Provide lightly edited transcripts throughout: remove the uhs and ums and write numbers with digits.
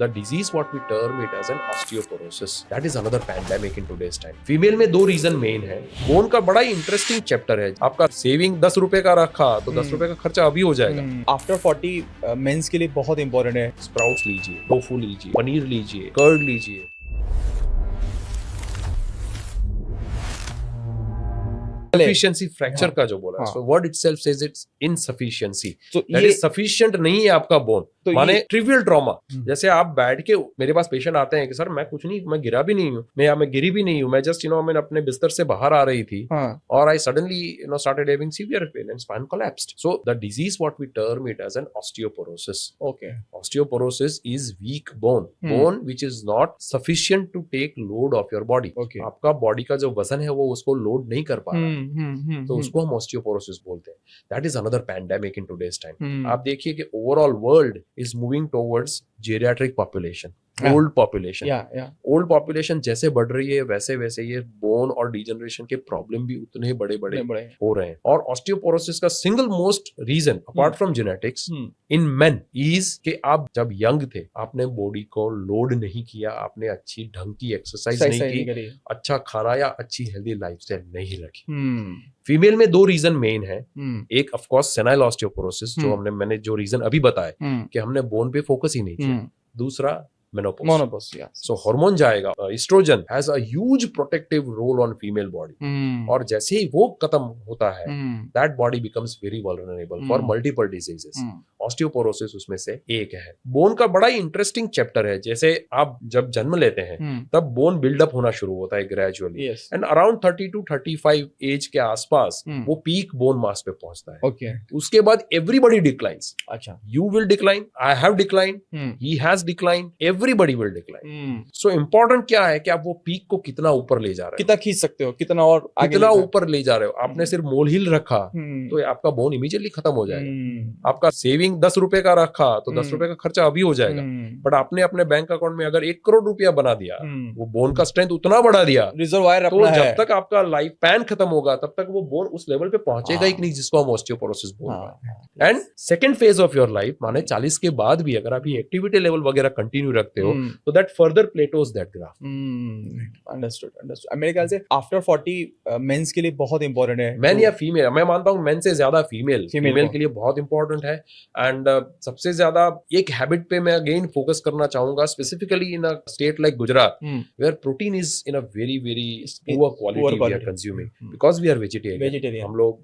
The disease what we term it as an osteoporosis. That is another pandemic in today's time. Female में दो reason main है. Bone का बड़ा interesting chapter है. आपका saving 10 रुपए का रखा तो 10 रुपए का खर्चा अभी हो जाएगा. आफ्टर 40 मेंस के लिए बहुत इंपॉर्टेंट है. स्प्राउट्स लीजिए, टोफू लीजिए, पनीर लीजिए, कर्ड लीजिए. Sufficiency फ्रैक्चर का जो बोला, so word itself says it's insufficiency. तो that ये is sufficient नहीं है आपका बोन. तो माने ये ट्रिवियल ट्रॉमा. जैसे आप बैठ के मेरे पास पेशेंट आते हैं कि सर मैं कुछ नहीं, मैं गिरा भी नहीं हूँ, मैं गिरी भी नहीं हूँ, मैं जस्ट मैं अपने बिस्तर से बाहर आ रही थी और I suddenly started having severe pain and spine collapsed. So the disease what we term it as an osteoporosis. Okay. Osteoporosis is weak bone which is not sufficient to take load of your body. Okay. आपका body का जो वजन है वो उसको load नहीं कर पा रहा, तो उसको हम osteoporosis बोलते हैं. That is another pandemic in today's time. आप देखिए कि overall world is moving towards geriatric population, old population. Old population जैसे बढ़ रही है वैसे वैसे ये बोन और डिजनरेशन के प्रॉब्लम भी उतने बड़े बड़े हो रहे हैं. और ऑस्टियोपोरोसिस का single most reason apart from genetics in men is कि आप जब यंग थे आपने बॉडी को लोड नहीं किया, आपने अच्छी ढंग की एक्सरसाइज नहीं की, अच्छा खाना या अच्छी हेल्दी लाइफस्टाइल नहीं रखी. फीमेल में दो रीजन मेन है. एक ऑफ कोर्स सेनाइल ऑस्टियोपोरोसिस जो मैंने जो रीजन अभी बताया कि हमने बोन पे फोकस ही नहीं किया. दूसरा menopause. So hormone जाएगा. Estrogen has a huge protective role on female body. और जैसे ही वो खत्म होता है, that body becomes very vulnerable for multiple diseases. Osteoporosis उसमें से एक है. बोन का बड़ा इंटरेस्टिंग चैप्टर है. जैसे आप जब जन्म लेते हैं तब बोन बिल्डअप होना शुरू होता है gradually, and around 30 to 35 age के आसपास वो पीक बोन मास पे पहुंचता है. Okay. उसके बाद एवरीबडी डिक्लाइंस. अच्छा. You will decline, I have declined, he has declined, everybody will decline. So important क्या है कि आप वो पीक को कितना ऊपर ले जा रहे हो, कितना खींच सकते हो, कितना और आगे कितना ऊपर ले जा रहे हो. आपने सिर्फ मोलहिल रखा तो आपका बोन इमीडिएटली खत्म हो जाएगा. आपका सेविंग 10 रुपए का रखा तो 10 रुपए का खर्चा अभी हो जाएगा. बट आपने अपने बैंक अकाउंट में अगर 1 करोड़ रुपया बना दिया, वो बोन का स्ट्रेंथ उतना बढ़ा दिया, रिजर्वायर तो जब तक आपका लाइफ पैन खत्म होगा तब तक वो बोन उस लेवल पे पहुंचेगा ही नहीं जिसको हम ऑस्टियोपोरोसिस बोल रहे हैं. And second phase of your life माने 40 के बाद भी अगर आप ये एक्टिविटी लेवल वगैरह कंटिन्यू रखते हो तो that further Plato's that graph. Understood. मेरे ख्याल से आफ्टर 40 मेंस के लिए बहुत इंपॉर्टेंट है. मेन या फीमेल, मैं मानता हूँ मेन से ज्यादा फीमेल के लिए बहुत इंपॉर्टेंट है. एंड सबसे ज्यादा एक हैबिट पे मैं अगेन फोकस करना चाहूंगा, specifically in a state like Gujarat where protein is in a very very poor quality we are consuming because we are vegetarian. हम लोग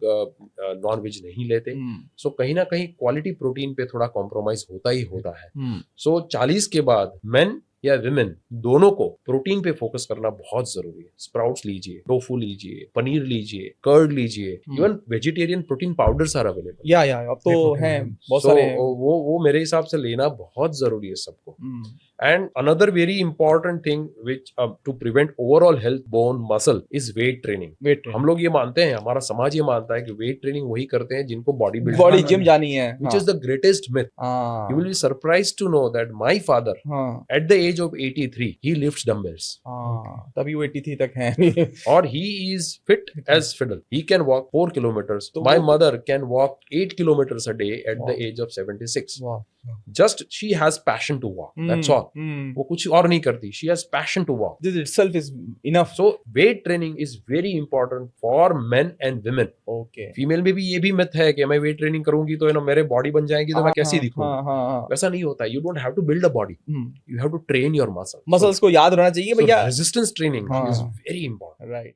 नॉन वेज नहीं लेते, सो कहीं ना कहीं क्वालिटी प्रोटीन पे थोड़ा कॉम्प्रोमाइज होता ही होता है. सो 40 के बाद मेन या विमेन दोनों को प्रोटीन पे फोकस करना बहुत जरूरी है. स्प्राउट्स लीजिए, टोफू लीजिए, पनीर लीजिए, कर्ड लीजिए, even vegetarian protein powders are available. या अब तो हैं बहुत सारे. वो मेरे हिसाब से लेना बहुत जरूरी है सबको. And another very important thing which to prevent overall health bone muscle is weight training. हम लोग ये मानते हैं, हमारा समाज ये मानता है कि वेट ट्रेनिंग वही करते हैं जिनको बॉडी जिम जानी है, which is the greatest myth. You will be surprised to know that my father at the age of 83 he lifts dumbbells. तभी वो 83 तक है. और he is fit as fiddle. He can walk 4 kilometers. My mother can walk 8 kilometers a day at the age of 76. Just she has passion to walk. That's all. वो कुछ और नहीं करती. She has passion to walk. This itself is enough. So weight training is very important for men and women. Okay. Female में भी ये भी myth है कि मैं वेट ट्रेनिंग करूंगी तो मेरे बॉडी बन जाएगी तो मैं कैसी दिखूंगा. वैसा नहीं होता. You don't have to build a body. You have to train your muscles. Muscles को याद रहना चाहिए भैया. Resistance training is very important. Right.